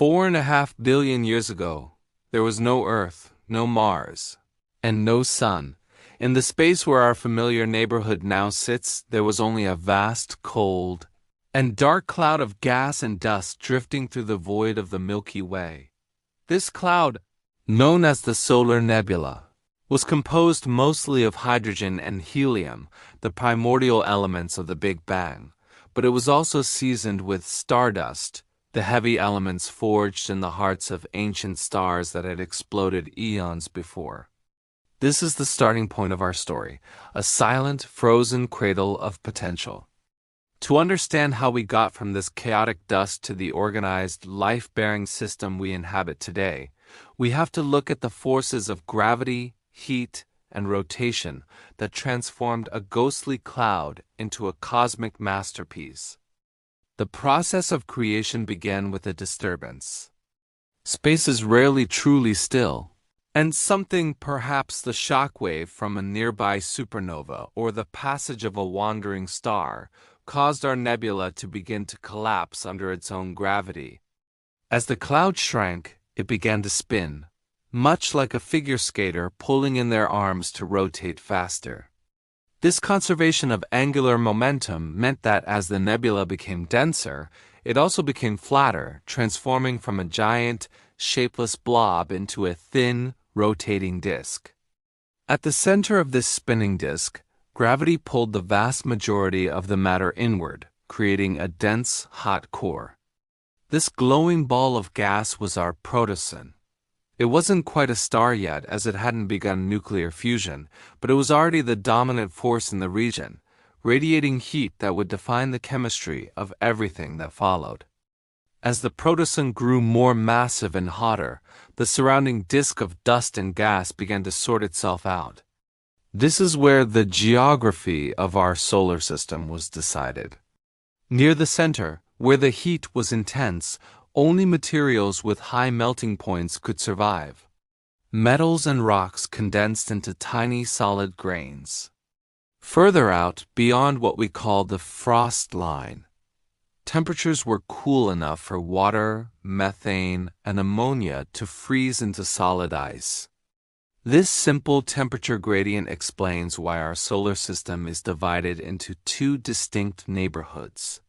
4.5 billion years ago, there was no Earth, no Mars, and no Sun. In the space where our familiar neighborhood now sits, there was only a vast, cold, and dark cloud of gas and dust drifting through the void of the Milky Way. This cloud, known as the solar nebula, was composed mostly of hydrogen and helium, the primordial elements of the Big Bang, but it was also seasoned with stardust, the heavy elements forged in the hearts of ancient stars that had exploded eons before. This is the starting point of our story, a silent, frozen cradle of potential. To understand how we got from this chaotic dust to the organized, life-bearing system we inhabit today, we have to look at the forces of gravity, heat, and rotation that transformed a ghostly cloud into a cosmic masterpiece. The process of creation began with a disturbance. Space is rarely truly still, and something, perhaps the shockwave from a nearby supernova or the passage of a wandering star, caused our nebula to begin to collapse under its own gravity. As the cloud shrank, it began to spin, much like a figure skater pulling in their arms to rotate faster. This conservation of angular momentum meant that as the nebula became denser, it also became flatter, transforming from a giant, shapeless blob into a thin, rotating disk. At the center of this spinning disk, gravity pulled the vast majority of the matter inward, creating a dense, hot core. This glowing ball of gas was our protosun. It wasn't quite a star yet, as it hadn't begun nuclear fusion, but it was already the dominant force in the region, radiating heat that would define the chemistry of everything that followed. As the protosun grew more massive and hotter, the surrounding disk of dust and gas began to sort itself out. This is where the geography of our solar system was decided. Near the center, where the heat was intense, only materials with high melting points could survive. Metals and rocks condensed into tiny solid grains. Further out, beyond what we call the frost line, temperatures were cool enough for water, methane, and ammonia to freeze into solid ice. This simple temperature gradient explains why our solar system is divided into two distinct neighborhoods: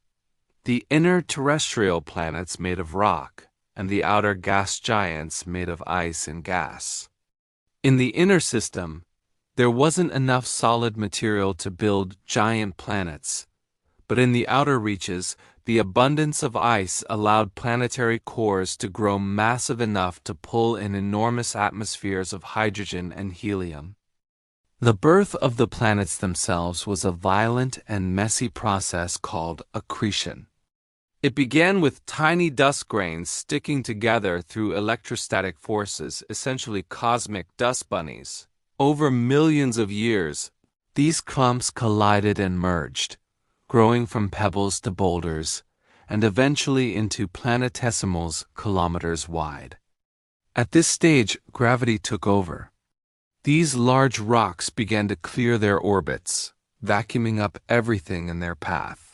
the inner terrestrial planets made of rock, and the outer gas giants made of ice and gas. In the inner system, there wasn't enough solid material to build giant planets, but in the outer reaches, the abundance of ice allowed planetary cores to grow massive enough to pull in enormous atmospheres of hydrogen and helium. The birth of the planets themselves was a violent and messy process called accretion. It began with tiny dust grains sticking together through electrostatic forces, essentially cosmic dust bunnies. Over millions of years, these clumps collided and merged, growing from pebbles to boulders, and eventually into planetesimals kilometers wide. At this stage, gravity took over. These large rocks began to clear their orbits, vacuuming up everything in their path.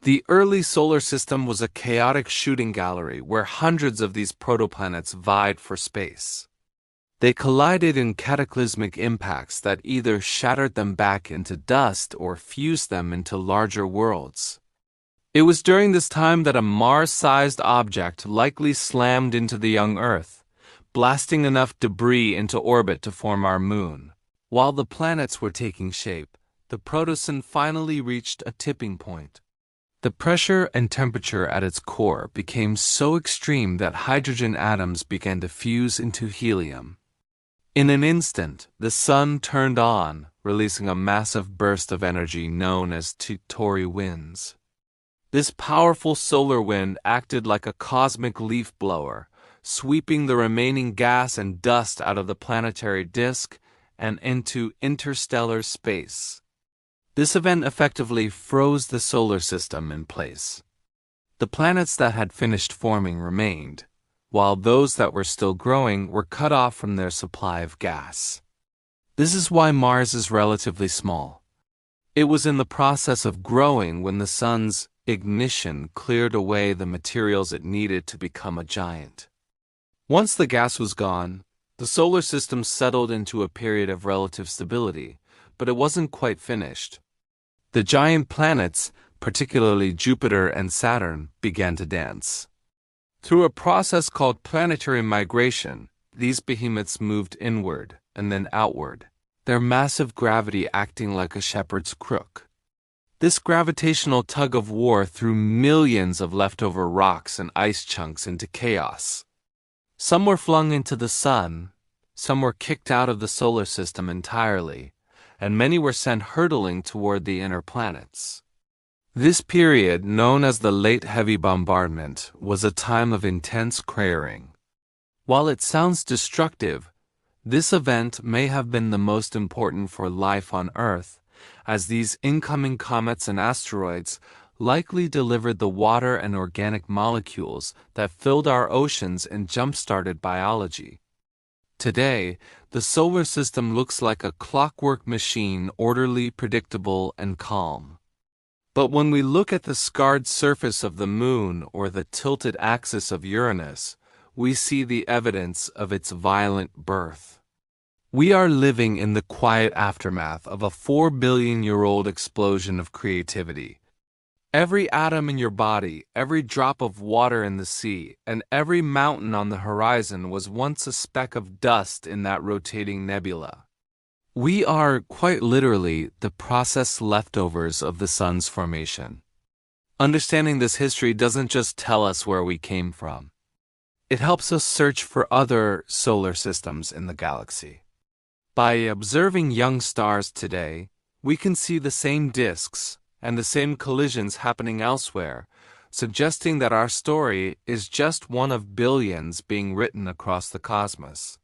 The early solar system was a chaotic shooting gallery where hundreds of these protoplanets vied for space. They collided in cataclysmic impacts that either shattered them back into dust or fused them into larger worlds. It was during this time that a Mars-sized object likely slammed into the young Earth, blasting enough debris into orbit to form our moon. While the planets were taking shape, the protosun finally reached a tipping point. The pressure and temperature at its core became so extreme that hydrogen atoms began to fuse into helium. In an instant, the sun turned on, releasing a massive burst of energy known as Tory winds. This powerful solar wind acted like a cosmic leaf blower, sweeping the remaining gas and dust out of the planetary disk and into interstellar space. This event effectively froze the solar system in place. The planets that had finished forming remained, while those that were still growing were cut off from their supply of gas. This is why Mars is relatively small. It was in the process of growing when the sun's ignition cleared away the materials it needed to become a giant. Once the gas was gone, the solar system settled into a period of relative stability, but it wasn't quite finished. The giant planets, particularly Jupiter and Saturn, began to dance. Through a process called planetary migration, these behemoths moved inward and then outward, their massive gravity acting like a shepherd's crook. This gravitational tug-of-war threw millions of leftover rocks and ice chunks into chaos. Some were flung into the sun, some were kicked out of the solar system entirely, and many were sent hurtling toward the inner planets. This period, known as the Late Heavy Bombardment, was a time of intense cratering. While it sounds destructive, this event may have been the most important for life on Earth, as these incoming comets and asteroids likely delivered the water and organic molecules that filled our oceans and jump-started biology. Today, the solar system looks like a clockwork machine, orderly, predictable, and calm. But when we look at the scarred surface of the Moon or the tilted axis of Uranus, we see the evidence of its violent birth. We are living in the quiet aftermath of a 4-billion-year-old explosion of creativity. Every atom in your body, every drop of water in the sea, and every mountain on the horizon was once a speck of dust in that rotating nebula. We are, quite literally, the processed leftovers of the sun's formation. Understanding this history doesn't just tell us where we came from. It helps us search for other solar systems in the galaxy. By observing young stars today, we can see the same disks and the same collisions happening elsewhere, suggesting that our story is just one of billions being written across the cosmos.